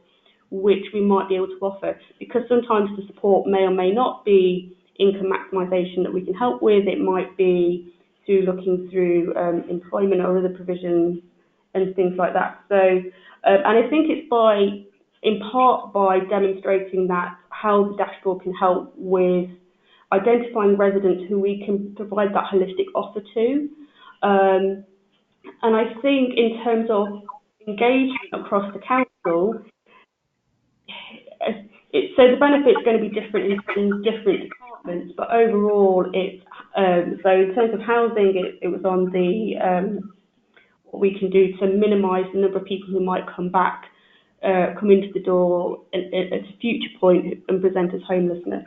which we might be able to offer. Because sometimes the support may or may not be income maximisation that we can help with. It might be through looking through employment or other provisions and things like that. So, and I think it's in part by demonstrating that how the dashboard can help with identifying residents who we can provide that holistic offer to. And I think in terms of engagement across the council, So the benefit's going to be different in different departments, but overall, it's so in terms of housing, it was on the what we can do to minimise the number of people who might come into the door at a future point and present as homelessness.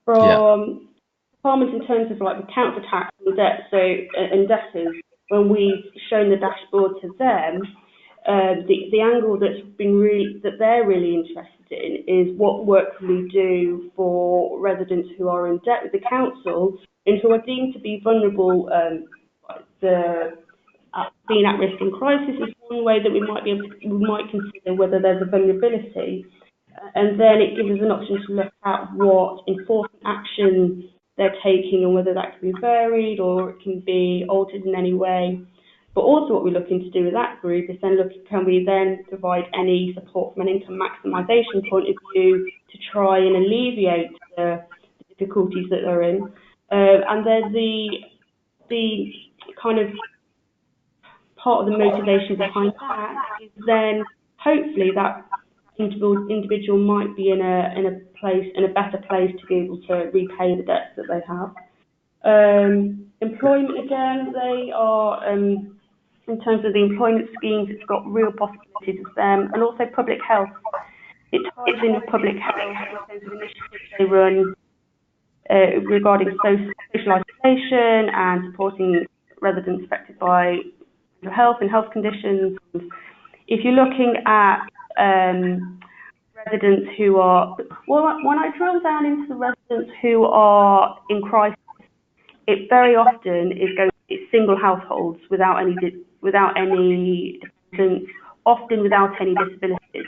From departments in terms of like the council tax and debt, and debtors, when we've shown the dashboard to them, the angle that they're really interested in is what work can we do for residents who are in debt with the council and who are deemed to be vulnerable. Being at risk in crisis is one way that we might consider whether there's a vulnerability, and then it gives us an option to look at what enforcement action they're taking and whether that can be varied or it can be altered in any way. But also what we're looking to do with that group is then can we then provide any support from an income maximisation point of view to try and alleviate the difficulties that they're in. And there's the kind of part of the motivation behind that is then hopefully that individual might be in a better place to be able to repay the debts that they have. Employment, again, they are in terms of the employment schemes, it's got real possibilities with them, and also public health. It ties in with public health in terms of initiatives they run regarding social isolation and supporting residents affected by mental health and health conditions. If you're looking at residents who are, when I drill down into the residents who are in crisis, it very often it's single households without any dependents, often without any disabilities.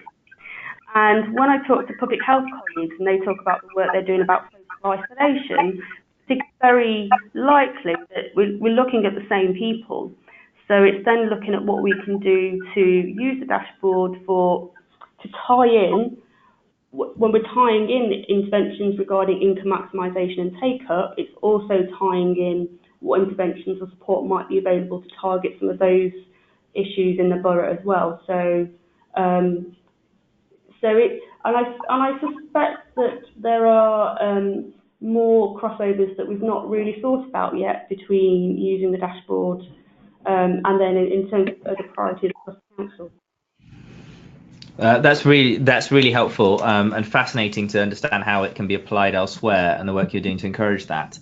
And when I talk to public health colleagues and they talk about the work they're doing about social isolation, I think it's very likely that we're looking at the same people. So it's then looking at what we can do to use the dashboard to tie in, when we're tying in interventions regarding income maximisation and take-up, it's also tying in what interventions or support might be available to target some of those issues in the borough as well. So, I suspect that there are more crossovers that we've not really thought about yet between using the dashboard and then in terms of other priorities across the council. That's really helpful and fascinating to understand how it can be applied elsewhere and the work you're doing to encourage that.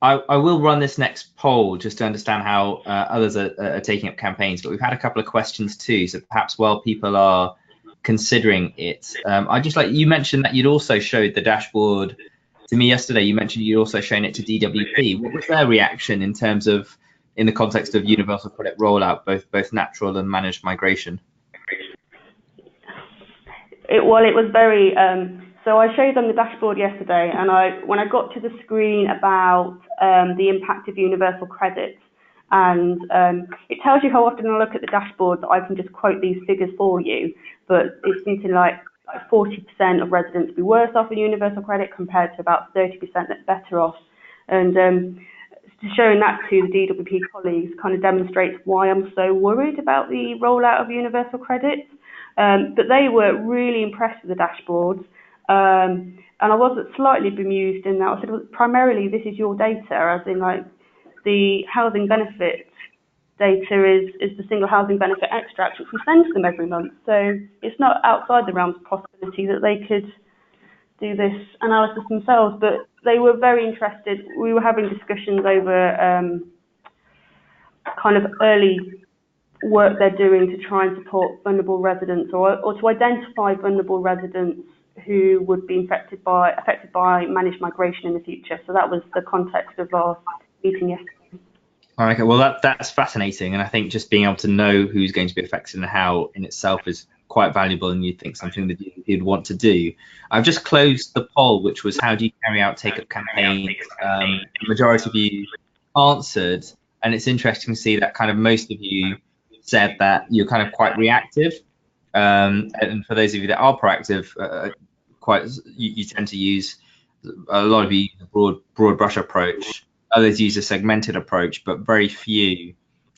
I will run this next poll just to understand how others are taking up campaigns, but we've had a couple of questions too, so perhaps while people are considering it, you mentioned that you'd also showed the dashboard to me yesterday. You mentioned you'd also shown it to DWP. What was their reaction in terms of, in the context of universal credit rollout, both natural and managed migration? It was very, so I showed them the dashboard yesterday, and when I got to the screen about the impact of universal credit, and it tells you how often I look at the dashboard that I can just quote these figures for you, but it's something like 40% of residents be worse off with universal credit compared to about 30% that's better off. And showing that to the DWP colleagues kind of demonstrates why I'm so worried about the rollout of universal credit. But they were really impressed with the dashboards, and I was slightly bemused in that. I said, well, primarily this is your data, as in like the housing benefit data is the single housing benefit extract, which we send to them every month. So it's not outside the realms of possibility that they could do this analysis themselves, but they were very interested. We were having discussions over kind of early work they're doing to try and support vulnerable residents or to identify vulnerable residents who would be affected by managed migration in the future. So that was the context of our meeting yesterday. Okay, well that's fascinating, and I think just being able to know who's going to be affected and how in itself is quite valuable, and you'd think something that you'd want to do. I've just closed the poll, which was how do you carry out take-up campaigns? The majority of you answered, and it's interesting to see that kind of most of you said that you're kind of quite reactive, and for those of you that are proactive, you tend to use, a lot of you use a broad brush approach. Others use a segmented approach, but very few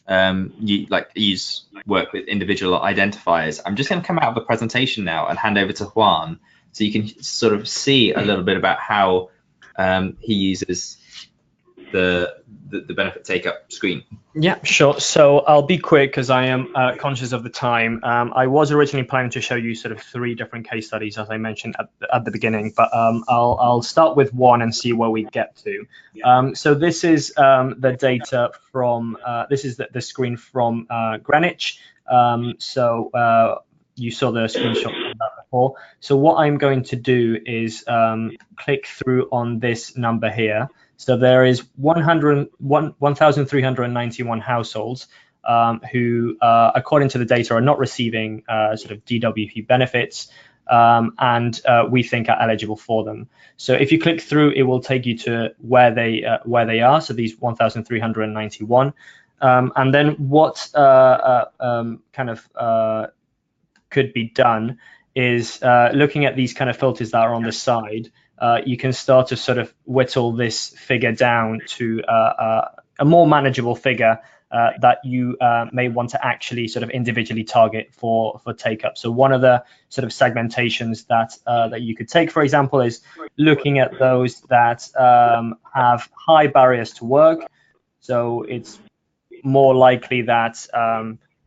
you use work with individual identifiers. I'm just going to come out of the presentation now and hand over to Juan, so you can sort of see a little bit about how he uses the benefit take up screen. Yeah, sure. So I'll be quick because I am conscious of the time. I was originally planning to show you sort of 3 different case studies, as I mentioned at the beginning, but I'll start with one and see where we get to. So this is the data from, this is the screen from Greenwich. So you saw the screenshot of that before. So what I'm going to do is click through on this number here. So there is 1,391 households who, according to the data, are not receiving sort of DWP benefits, and we think are eligible for them. So if you click through, it will take you to where they are. So these 1,391, and then what could be done is looking at these kind of filters that are on the side. You can start to sort of whittle this figure down to a more manageable figure that you may want to actually sort of individually target for take up. So one of the sort of segmentations that you could take, for example, is looking at those that have high barriers to work. So it's more likely that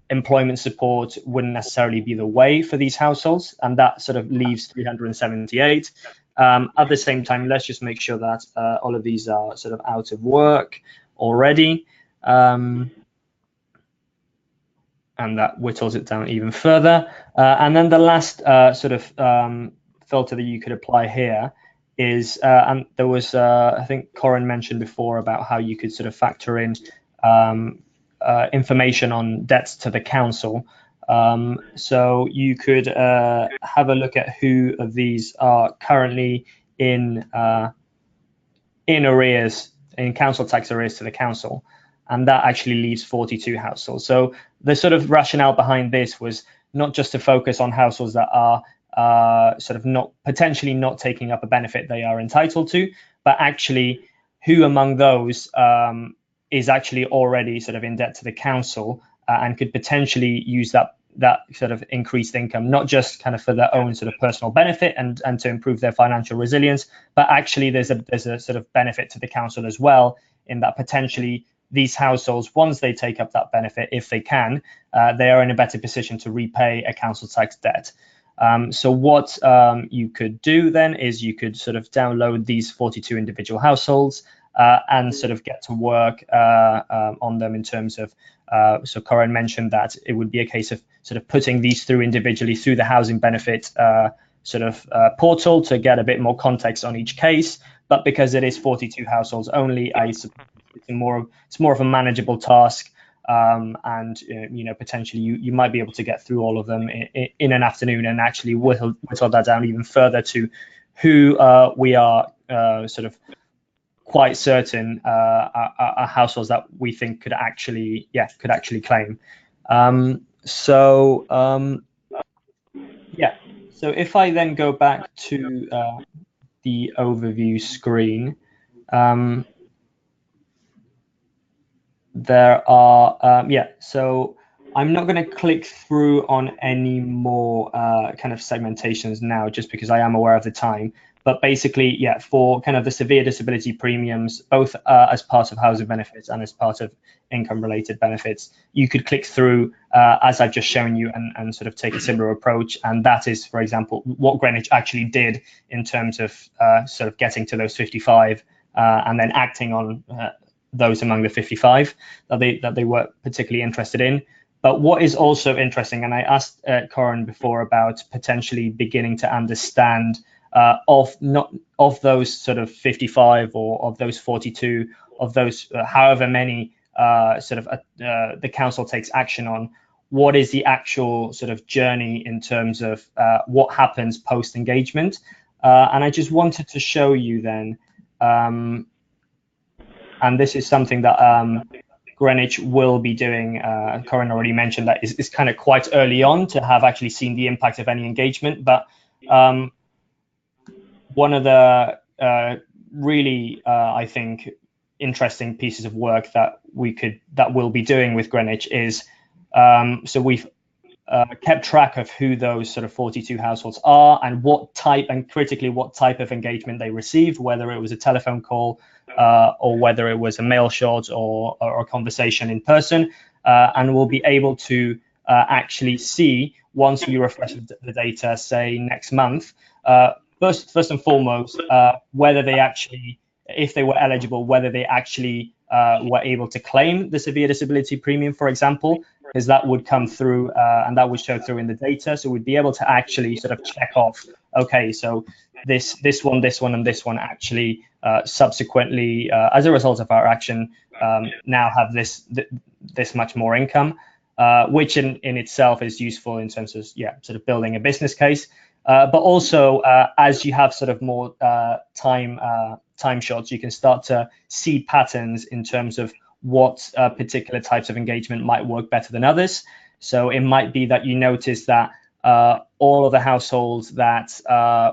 employment support wouldn't necessarily be the way for these households, and that sort of leaves 378. At the same time, let's just make sure that all of these are sort of out of work already, and that whittles it down even further. And then the last sort of filter that you could apply here is, and there was, I think Corin mentioned before about how you could sort of factor in information on debts to the council. So you could have a look at who of these are currently in arrears, in council tax arrears to the council, and that actually leaves 42 households. So the sort of rationale behind this was not just to focus on households that are sort of potentially not taking up a benefit they are entitled to, but actually who among those is actually already sort of in debt to the council and could potentially use that sort of increased income, not just kind of for their own sort of personal benefit and to improve their financial resilience, but actually there's a sort of benefit to the council as well, in that potentially these households, once they take up that benefit, if they can, they are in a better position to repay a council tax debt. So what you could do then is you could sort of download these 42 individual households and sort of get to work on them in terms of, so Corin mentioned that it would be a case of sort of putting these through individually through the housing benefit portal to get a bit more context on each case. But because it is 42 households only, it's more of a manageable task. And potentially you might be able to get through all of them in an afternoon and actually whittle that down even further to who we are sort of quite certain are households that we think could actually claim. So if I then go back to the overview screen, there are so I'm not going to click through on any more kind of segmentations now, just because I am aware of the time. But basically, for kind of the severe disability premiums, both as part of housing benefits and as part of income-related benefits, you could click through, as I've just shown you, and sort of take a similar approach. And that is, for example, what Greenwich actually did in terms of sort of getting to those 55 and then acting on those among the 55 that they were particularly interested in. But what is also interesting, and I asked Corin before about potentially beginning to understand of those sort of 55 or of those 42, of those however many the council takes action on, what is the actual sort of journey in terms of what happens post engagement. And I just wanted to show you then, and this is something that Greenwich will be doing. Corin already mentioned that it's kind of quite early on to have actually seen the impact of any engagement, but one of the really, I think, interesting pieces of work that we'll be doing with Greenwich is, so we've kept track of who those sort of 42 households are and critically what type of engagement they received, whether it was a telephone call or whether it was a mail shot or a conversation in person, and we'll be able to actually see, once we refresh the data, say next month, first and foremost, whether they actually, if they were eligible, whether they actually were able to claim the severe disability premium, for example, because that would come through and that would show through in the data. So we'd be able to actually sort of check off, okay, so this one, and this one actually subsequently, as a result of our action, now have this much more income, which in itself is useful in terms of sort of building a business case. But also, as you have sort of more time shots, you can start to see patterns in terms of what particular types of engagement might work better than others. So it might be that you notice that all of the households that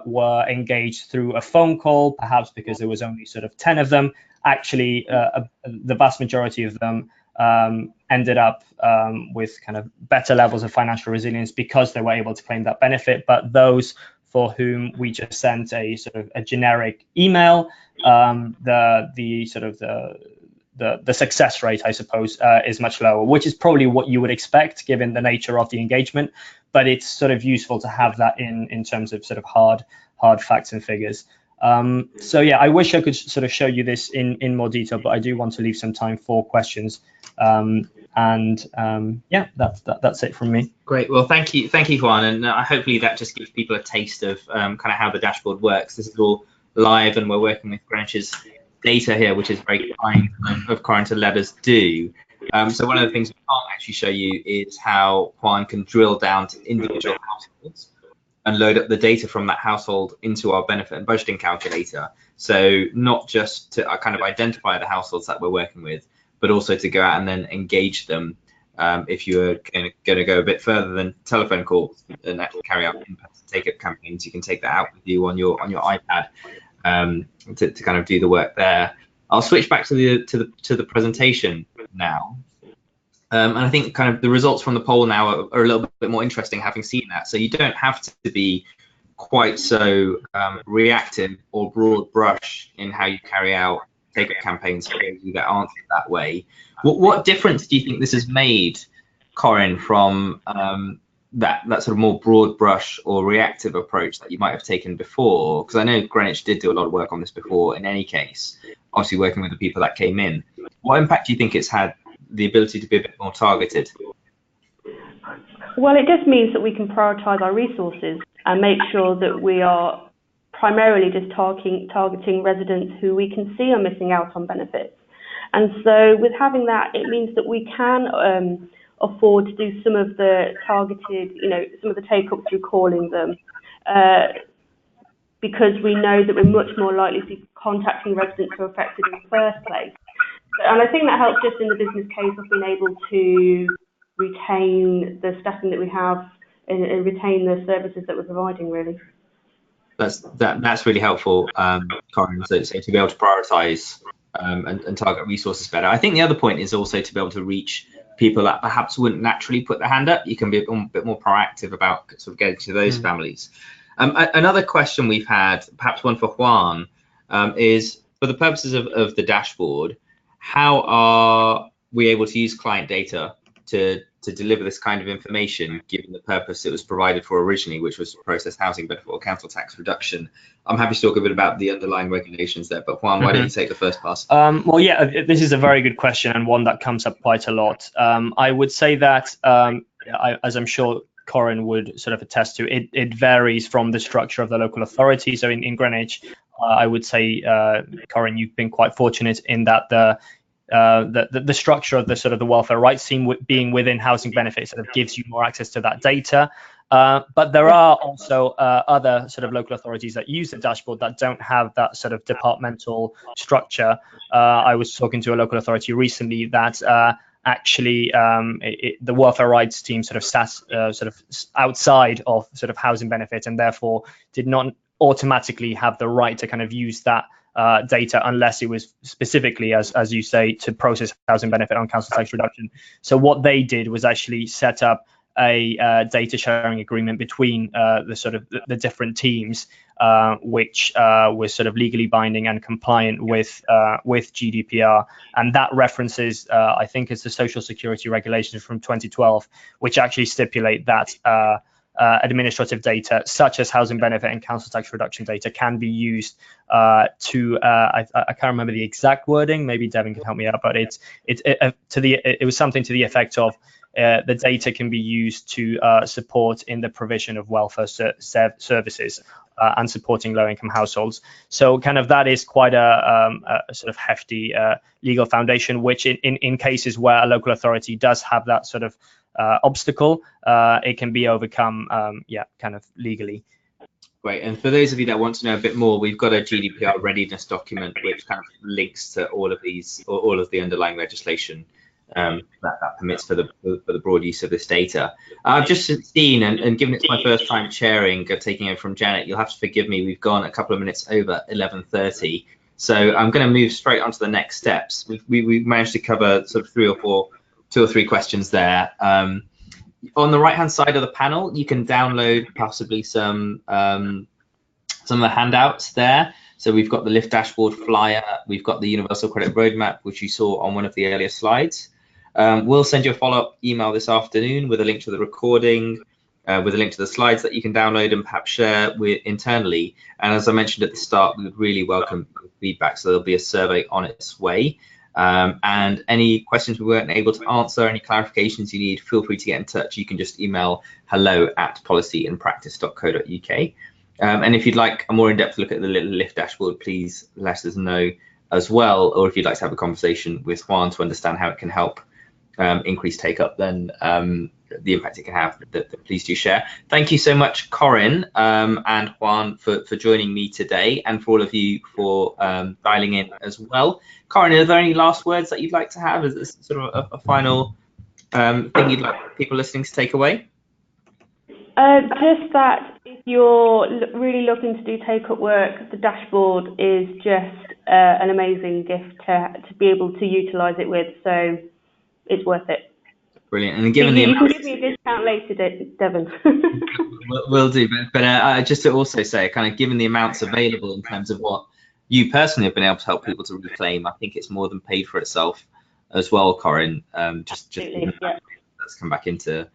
were engaged through a phone call, perhaps because there was only sort of 10 of them, actually the vast majority of them ended up with kind of better levels of financial resilience because they were able to claim that benefit. But those for whom we just sent a sort of a generic email, the success rate, I suppose, is much lower, which is probably what you would expect given the nature of the engagement. But it's sort of useful to have that in terms of sort of hard facts and figures. So yeah, I wish I could sort of show you this in more detail, but I do want to leave some time for questions. Yeah, that's it from me. Great. Well, thank you, Juan, and hopefully that just gives people a taste of kind of how the dashboard works. This is all live, and we're working with Greenwich's data here, which is very kind of Corin to let us do. So one of the things we can't actually show you is how Juan can drill down to individual households and load up the data from that household into our benefit and budgeting calculator. So not just to kind of identify the households that we're working with, but also to go out and then engage them. If you're going to go a bit further than telephone calls and actually carry out in-person take-up campaigns, you can take that out with you on your iPad to kind of do the work there. I'll switch back to the presentation now. And I think kind of the results from the poll now are a little bit more interesting, having seen that. So you don't have to be quite so reactive or broad brush in how you carry out take-up campaigns for those of you that answer that way. What difference do you think this has made, Corin, from that sort of more broad brush or reactive approach that you might have taken before? Because I know Greenwich did do a lot of work on this before in any case, obviously working with the people that came in. What impact do you think it's had, the ability to be a bit more targeted? Well, it just means that we can prioritise our resources and make sure that we are primarily just targeting residents who we can see are missing out on benefits. And so with having that, it means that we can afford to do some of the targeted, some of the take-up through calling them, because we know that we're much more likely to be contacting residents who are affected in the first place. And I think that helps just in the business case of being able to retain the staffing that we have and retain the services that we're providing, really. That's really helpful, Corin, so to be able to prioritise and target resources better. I think the other point is also to be able to reach people that perhaps wouldn't naturally put their hand up. You can be a bit more proactive about sort of getting to those families. Another question we've had, perhaps one for Juan, is for the purposes of the dashboard, how are we able to use client data to deliver this kind of information, given the purpose it was provided for originally, which was to process housing benefit or council tax reduction? I'm happy to talk a bit about the underlying regulations there, but Juan, why don't you take the first pass? Well, yeah, this is a very good question and one that comes up quite a lot. I would say that, as I'm sure Corin would sort of attest to, it varies from the structure of the local authority. So in Greenwich, I would say, Corin, you've been quite fortunate in that the structure of the sort of the welfare rights team being within housing benefits sort of gives you more access to that data. But there are also other sort of local authorities that use the dashboard that don't have that sort of departmental structure. I was talking to a local authority recently that actually the welfare rights team sort of sat sort of outside of sort of housing benefits and therefore did not automatically have the right to kind of use that data unless it was specifically, as you say, to process housing benefit on council tax reduction. So what they did was actually set up a data sharing agreement between the different teams, which was sort of legally binding and compliant with GDPR, and that references, I think, it's the Social Security regulations from 2012, which actually stipulate that administrative data such as housing benefit and council tax reduction data can be used to I can't remember the exact wording, maybe Devin can help me out, but it was something to the effect of the data can be used to support in the provision of welfare services and supporting low-income households. So kind of that is quite a sort of hefty legal foundation, which in cases where a local authority does have that sort of obstacle, it can be overcome, kind of legally. Great. And for those of you that want to know a bit more, we've got a GDPR readiness document which kind of links to all of the underlying legislation that permits for the broad use of this data. I've just seen, and given it's my first time chairing, taking over from Janet, you'll have to forgive me. We've gone a couple of minutes over 11:30, so I'm going to move straight on to the next steps. We've managed to cover sort of two or three questions there. On the right-hand side of the panel, you can download possibly some of the handouts there. So we've got the Lift Dashboard flyer, we've got the Universal Credit Roadmap, which you saw on one of the earlier slides. We'll send you a follow-up email this afternoon with a link to the recording, with a link to the slides that you can download and perhaps share internally. And as I mentioned at the start, we would really welcome feedback, so there'll be a survey on its way. And any questions we weren't able to answer, any clarifications you need, feel free to get in touch. You can just email hello@policyandpractice.co.uk. And if you'd like a more in-depth look at the Lift Dashboard, please let us know as well. Or if you'd like to have a conversation with Juan to understand how it can help increase take-up, then the impact it can have, please do share. Thank you so much, Corin and Juan, for joining me today, and for all of you for dialing in as well. Corin, are there any last words that you'd like to have as sort of a final thing you'd like people listening to take away? Just that if you're really looking to do take-up work, the dashboard is just an amazing gift to be able to utilise it with, so it's worth it. Brilliant. And given you can give me a discount later, Devin. Will do, but just to also say, kind of given the amounts available in terms of what you personally have been able to help people to reclaim, I think it's more than paid for itself as well, Corin. Just let's come back into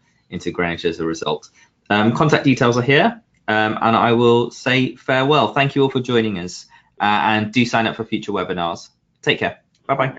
Greenwich as a result. Contact details are here, and I will say farewell. Thank you all for joining us, and do sign up for future webinars. Take care. Bye-bye.